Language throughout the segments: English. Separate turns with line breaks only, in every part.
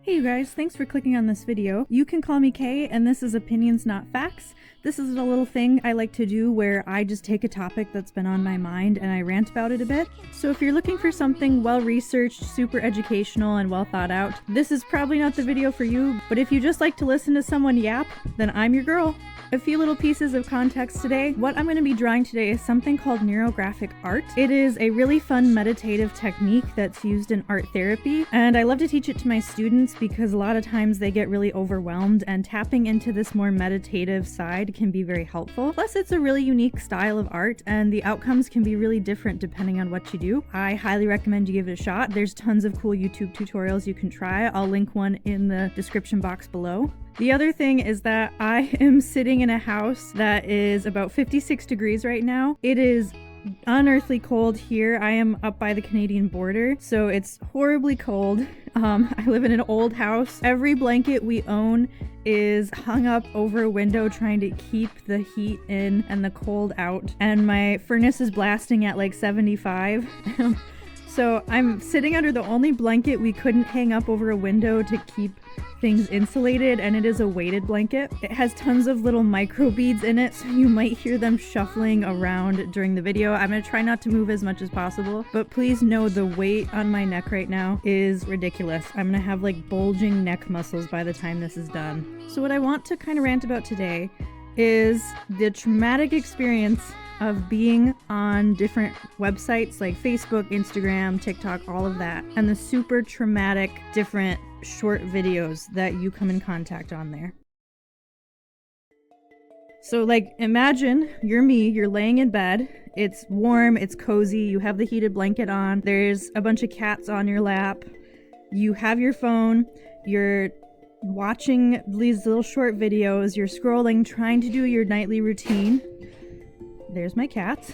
Hey you guys, thanks for clicking on this video. You can call me Kay, and this is Opinions Not Facts. This is a little thing I like to do where I just take a topic that's been on my mind and I rant about it a bit. So if you're looking for something well-researched, super educational, and well thought out, this is probably not the video for you, but if you just like to listen to someone yap, then I'm your girl. A few little pieces of context today. What I'm going to be drawing today is something called neurographic art. It is a really fun meditative technique that's used in art therapy, and I love to teach it to my students because a lot of times they get really overwhelmed, and tapping into this more meditative side can be very helpful. Plus, it's a really unique style of art, and the outcomes can be really different depending on what you do. I highly recommend you give it a shot. There's tons of cool YouTube tutorials you can try. I'll link one in the description box below. The other thing is that I am sitting in a house that is about 56 degrees right now. It is unearthly cold here. I am up by the Canadian border, so it's horribly cold. I live in an old house. Every blanket we own is hung up over a window trying to keep the heat in and the cold out. And my furnace is blasting at like 75. So I'm sitting under the only blanket we couldn't hang up over a window to keep things insulated, and it is a weighted blanket. It has tons of little micro beads in it, so you might hear them shuffling around during the video. I'm gonna try not to move as much as possible, but please know the weight on my neck right now is ridiculous. I'm gonna have like bulging neck muscles by the time this is done. So what I want to kind of rant about today is the traumatic experience of being on different websites like Facebook, Instagram, TikTok, all of that, and the super traumatic different short videos that you come in contact on there. So like, imagine you're me, you're laying in bed, it's warm, it's cozy, you have the heated blanket on, there's a bunch of cats on your lap, you have your phone, you're watching these little short videos, you're scrolling, trying to do your nightly routine. There's my cat.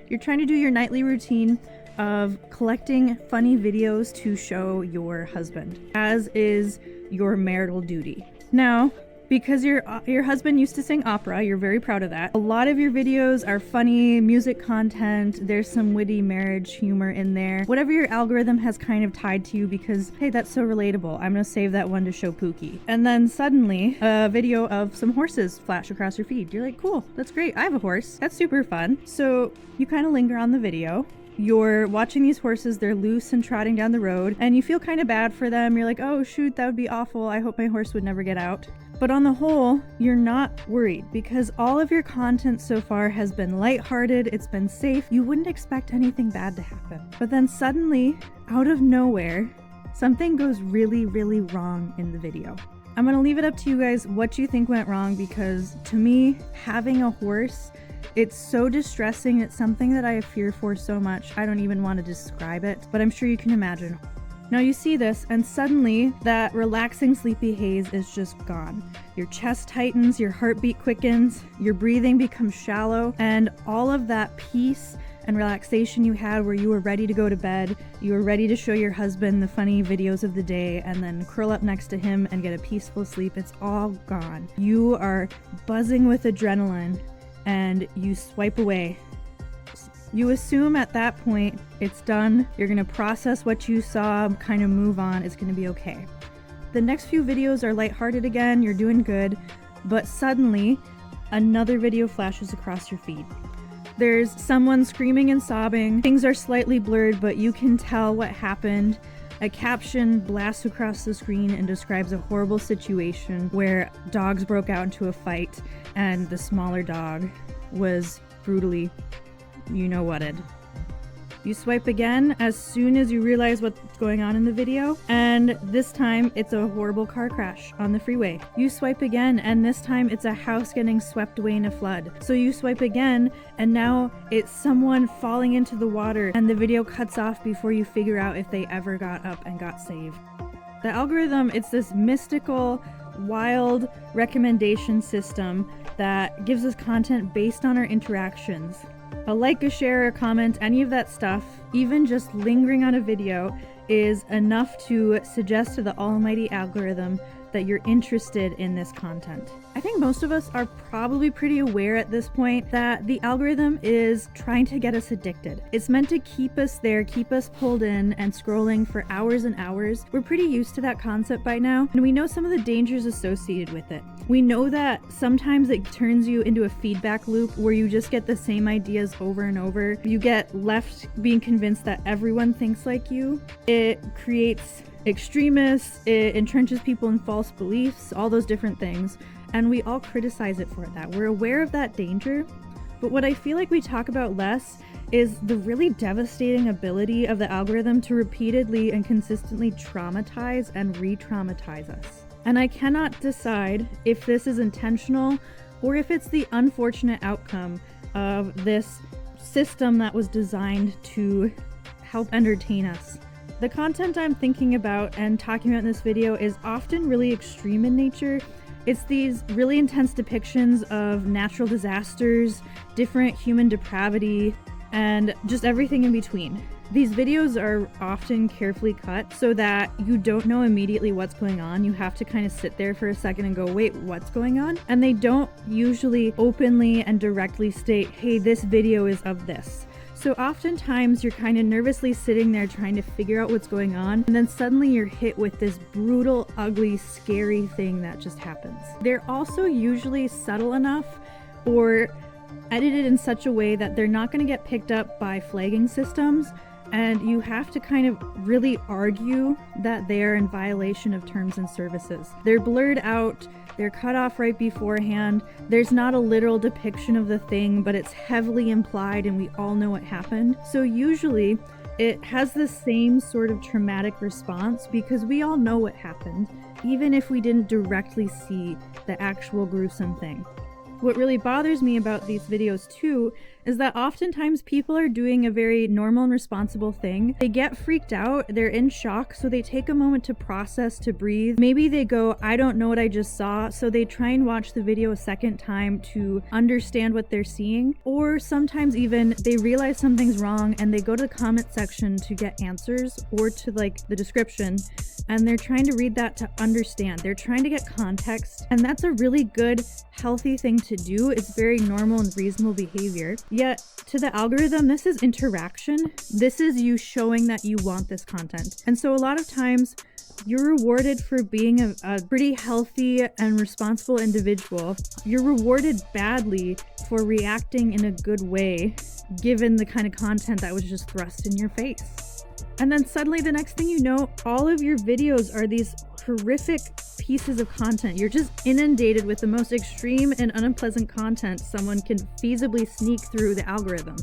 You're trying to do your nightly routine of collecting funny videos to show your husband, as is your marital duty. Now, because your husband used to sing opera, you're very proud of that. A lot of your videos are funny, music content, there's some witty marriage humor in there. Whatever your algorithm has kind of tied to you because, hey, that's so relatable, I'm gonna save that one to show Pookie. And then suddenly, a video of some horses flash across your feed. You're like, cool, that's great, I have a horse. That's super fun. So you kind of linger on the video. You're watching these horses, they're loose and trotting down the road, and you feel kind of bad for them. You're like, oh shoot, that would be awful. I hope my horse would never get out. But on the whole, you're not worried because all of your content so far has been lighthearted, it's been safe. You wouldn't expect anything bad to happen. But then suddenly, out of nowhere, something goes really, really wrong in the video. I'm gonna leave it up to you guys what you think went wrong, because to me, having a horse, it's so distressing. It's something that I fear for so much. I don't even want to describe it, but I'm sure you can imagine. Now you see this, and suddenly that relaxing sleepy haze is just gone. Your chest tightens, your heartbeat quickens, your breathing becomes shallow, and all of that peace and relaxation you had where you were ready to go to bed, you were ready to show your husband the funny videos of the day and then curl up next to him and get a peaceful sleep, it's all gone. You are buzzing with adrenaline and you swipe away. You assume at that point it's done, you're gonna process what you saw, kind of move on, it's gonna be okay. The next few videos are lighthearted again, you're doing good, but suddenly another video flashes across your feed. There's someone screaming and sobbing, things are slightly blurred but you can tell what happened. A caption blasts across the screen and describes a horrible situation where dogs broke out into a fight and the smaller dog was brutally you-know-whatted. You swipe again as soon as you realize what's going on in the video, and this time it's a horrible car crash on the freeway. You swipe again, and this time it's a house getting swept away in a flood. So you swipe again, and now it's someone falling into the water, and the video cuts off before you figure out if they ever got up and got saved. The algorithm, it's this mystical, wild recommendation system that gives us content based on our interactions. A like, a share, a comment, any of that stuff, even just lingering on a video, is enough to suggest to the almighty algorithm that you're interested in this content. I think most of us are probably pretty aware at this point that the algorithm is trying to get us addicted. It's meant to keep us there, keep us pulled in and scrolling for hours and hours. We're pretty used to that concept by now, and we know some of the dangers associated with it. We know that sometimes it turns you into a feedback loop where you just get the same ideas over and over. You get left being convinced that everyone thinks like you. It creates extremists, it entrenches people in false beliefs, all those different things, and we all criticize it for that. We're aware of that danger, but what I feel like we talk about less is the really devastating ability of the algorithm to repeatedly and consistently traumatize and re-traumatize us. And I cannot decide if this is intentional or if it's the unfortunate outcome of this system that was designed to help entertain us. The content I'm thinking about and talking about in this video is often really extreme in nature. It's these really intense depictions of natural disasters, different human depravity, and just everything in between. These videos are often carefully cut so that you don't know immediately what's going on. You have to kind of sit there for a second and go, wait, what's going on? And they don't usually openly and directly state, hey, this video is of this. So oftentimes you're kind of nervously sitting there trying to figure out what's going on, and then suddenly you're hit with this brutal, ugly, scary thing that just happens. They're also usually subtle enough or edited in such a way that they're not going to get picked up by flagging systems, and you have to kind of really argue that they're in violation of terms and services. They're blurred out, they're cut off right beforehand, there's not a literal depiction of the thing, but it's heavily implied and we all know what happened. So usually it has the same sort of traumatic response because we all know what happened, even if we didn't directly see the actual gruesome thing. What really bothers me about these videos too is that oftentimes people are doing a very normal and responsible thing. They get freaked out, they're in shock, so they take a moment to process, to breathe. Maybe they go, I don't know what I just saw, so they try and watch the video a second time to understand what they're seeing. Or sometimes even they realize something's wrong and they go to the comment section to get answers or to like the description, and they're trying to read that to understand. They're trying to get context, and that's a really good, healthy thing to do. It's very normal and reasonable behavior. Yet to the algorithm, this is interaction. This is you showing that you want this content. And so a lot of times you're rewarded for being a pretty healthy and responsible individual. You're rewarded badly for reacting in a good way, given the kind of content that was just thrust in your face. And then suddenly the next thing you know, all of your videos are these horrific pieces of content. You're just inundated with the most extreme and unpleasant content someone can feasibly sneak through the algorithm.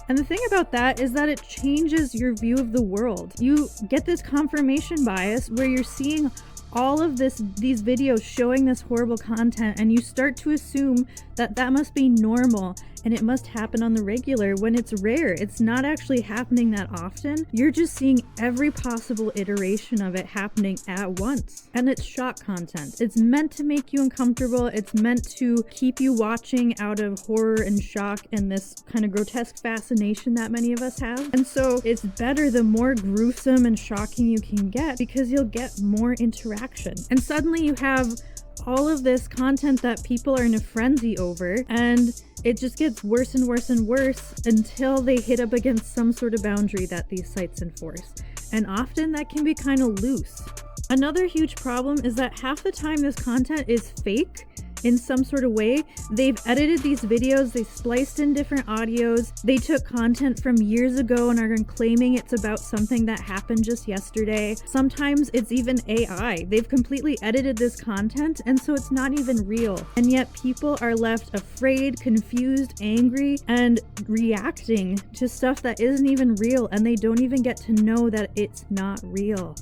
And the thing about that is that it changes your view of the world. You get this confirmation bias where you're seeing all of these videos showing this horrible content, and you start to assume that that must be normal and it must happen on the regular when it's rare. It's not actually happening that often. You're just seeing every possible iteration of it happening at once. And it's shock content. It's meant to make you uncomfortable. It's meant to keep you watching out of horror and shock and this kind of grotesque fascination that many of us have. And so it's better the more gruesome and shocking you can get, because you'll get more interaction. And suddenly you have all of this content that people are in a frenzy over, and it just gets worse and worse and worse until they hit up against some sort of boundary that these sites enforce. And often that can be kind of loose. Another huge problem is that half the time this content is fake in some sort of way. They've edited these videos, they spliced in different audios, they took content from years ago and are claiming it's about something that happened just yesterday. Sometimes it's even AI. They've completely edited this content, and so it's not even real. And yet people are left afraid, confused, angry, and reacting to stuff that isn't even real, and they don't even get to know that it's not real.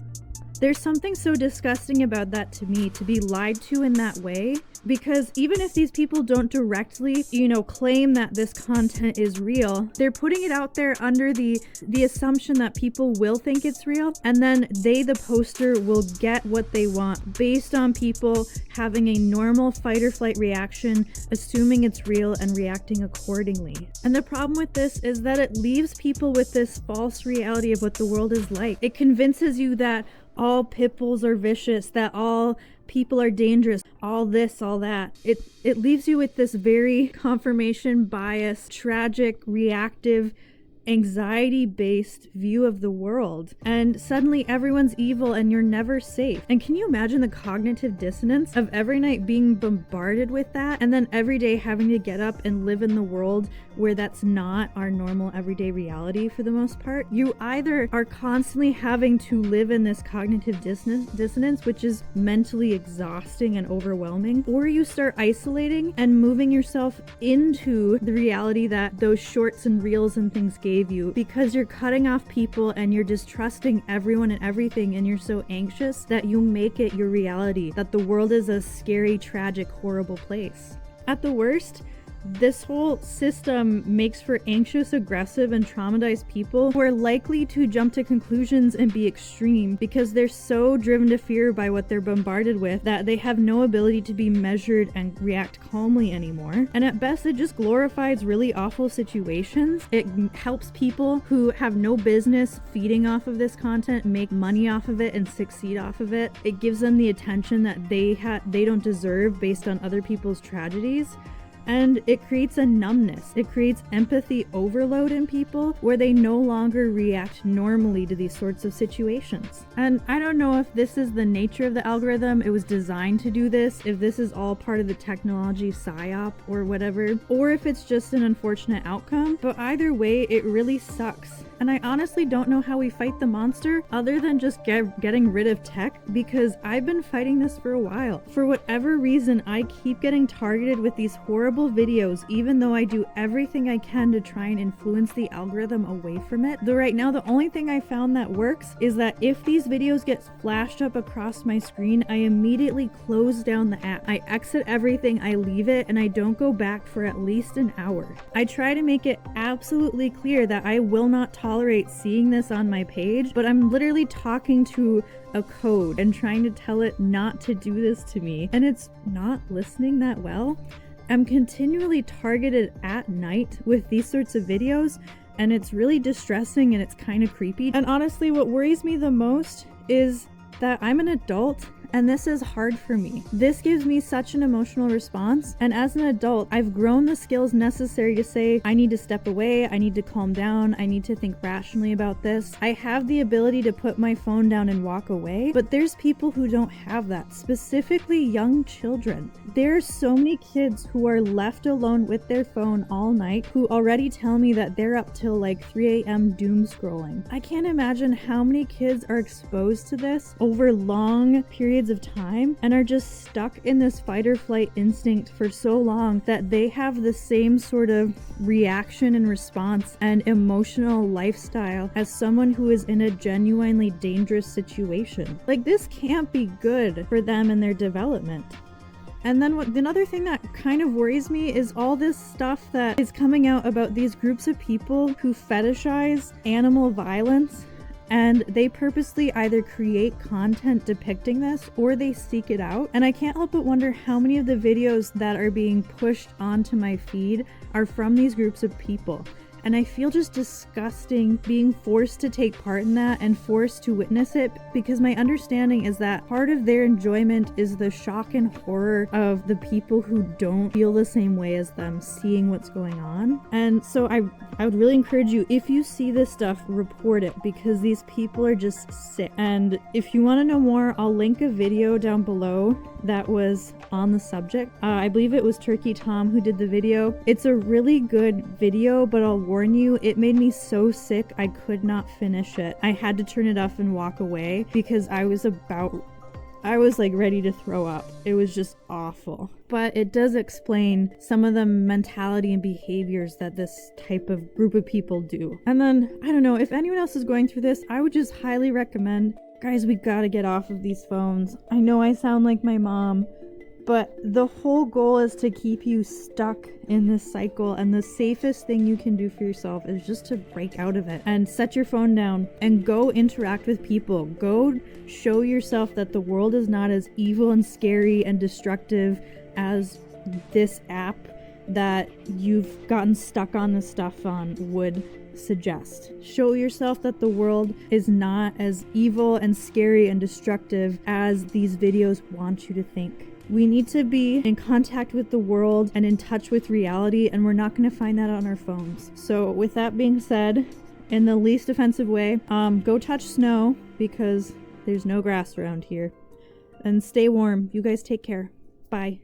There's something so disgusting about that to me, to be lied to in that way, because even if these people don't directly, claim that this content is real, they're putting it out there under the assumption that people will think it's real, and then they, the poster, will get what they want based on people having a normal fight or flight reaction, assuming it's real and reacting accordingly. And the problem with this is that it leaves people with this false reality of what the world is like. It convinces you that all pit bulls are vicious, that all people are dangerous, all this, all that. It leaves you with this very confirmation bias, tragic, reactive, anxiety-based view of the world, and suddenly everyone's evil and you're never safe. And can you imagine the cognitive dissonance of every night being bombarded with that, and then every day having to get up and live in the world where that's not our normal everyday reality for the most part? You either are constantly having to live in this cognitive dissonance, which is mentally exhausting and overwhelming, or you start isolating and moving yourself into the reality that those shorts and reels and things gave you, because you're cutting off people and you're distrusting everyone and everything, and you're so anxious that you make it your reality, that the world is a scary, tragic, horrible place. At the worst, this whole system makes for anxious, aggressive, and traumatized people who are likely to jump to conclusions and be extreme because they're so driven to fear by what they're bombarded with that they have no ability to be measured and react calmly anymore. And at best, it just glorifies really awful situations. It helps people who have no business feeding off of this content make money off of it and succeed off of it. It gives them the attention that they don't deserve based on other people's tragedies. And it creates a numbness. It creates empathy overload in people where they no longer react normally to these sorts of situations. And I don't know if this is the nature of the algorithm, it was designed to do this, if this is all part of the technology psyop or whatever, or if it's just an unfortunate outcome. But either way, it really sucks. And I honestly don't know how we fight the monster other than just getting rid of tech, because I've been fighting this for a while. For whatever reason, I keep getting targeted with these horrible videos, even though I do everything I can to try and influence the algorithm away from it. Though right now, the only thing I found that works is that if these videos get flashed up across my screen, I immediately close down the app. I exit everything, I leave it, and I don't go back for at least an hour. I try to make it absolutely clear that I will not tolerate seeing this on my page, but I'm literally talking to a code and trying to tell it not to do this to me, and it's not listening that well. I'm continually targeted at night with these sorts of videos, and it's really distressing and it's kind of creepy. And honestly, what worries me the most is that I'm an adult and this is hard for me. This gives me such an emotional response, and as an adult, I've grown the skills necessary to say, I need to step away, I need to calm down, I need to think rationally about this. I have the ability to put my phone down and walk away, but there's people who don't have that, specifically young children. There are so many kids who are left alone with their phone all night who already tell me that they're up till like 3 a.m. doom scrolling. I can't imagine how many kids are exposed to this over long periods of time and are just stuck in this fight or flight instinct for so long that they have the same sort of reaction and response and emotional lifestyle as someone who is in a genuinely dangerous situation. Like, this can't be good for them and their development. And then another thing that kind of worries me is all this stuff that is coming out about these groups of people who fetishize animal violence, and they purposely either create content depicting this or they seek it out. And I can't help but wonder how many of the videos that are being pushed onto my feed are from these groups of people. And I feel just disgusting being forced to take part in that and forced to witness it, because my understanding is that part of their enjoyment is the shock and horror of the people who don't feel the same way as them seeing what's going on. And so I would really encourage you, if you see this stuff, report it, because these people are just sick. And if you want to know more, I'll link a video down below that was on the subject. I believe it was Turkey Tom who did the video. It's a really good video, but I'll warn you, it made me so sick I could not finish it. I had to turn it off and walk away because I was like ready to throw up. It was just awful. But it does explain some of the mentality and behaviors that this type of group of people do. And then, I don't know, if anyone else is going through this, I would just highly recommend Guys, we gotta get off of these phones. I know I sound like my mom, but the whole goal is to keep you stuck in this cycle, and the safest thing you can do for yourself is just to break out of it and set your phone down and go interact with people. Go show yourself that the world is not as evil and scary and destructive as this app that you've gotten stuck on this stuff on would suggest. Show yourself that the world is not as evil and scary and destructive as these videos want you to think. We need to be in contact with the world and in touch with reality, and we're not going to find that on our phones. So with that being said, in the least offensive way, go touch snow because there's no grass around here. And stay warm. You guys take care. Bye.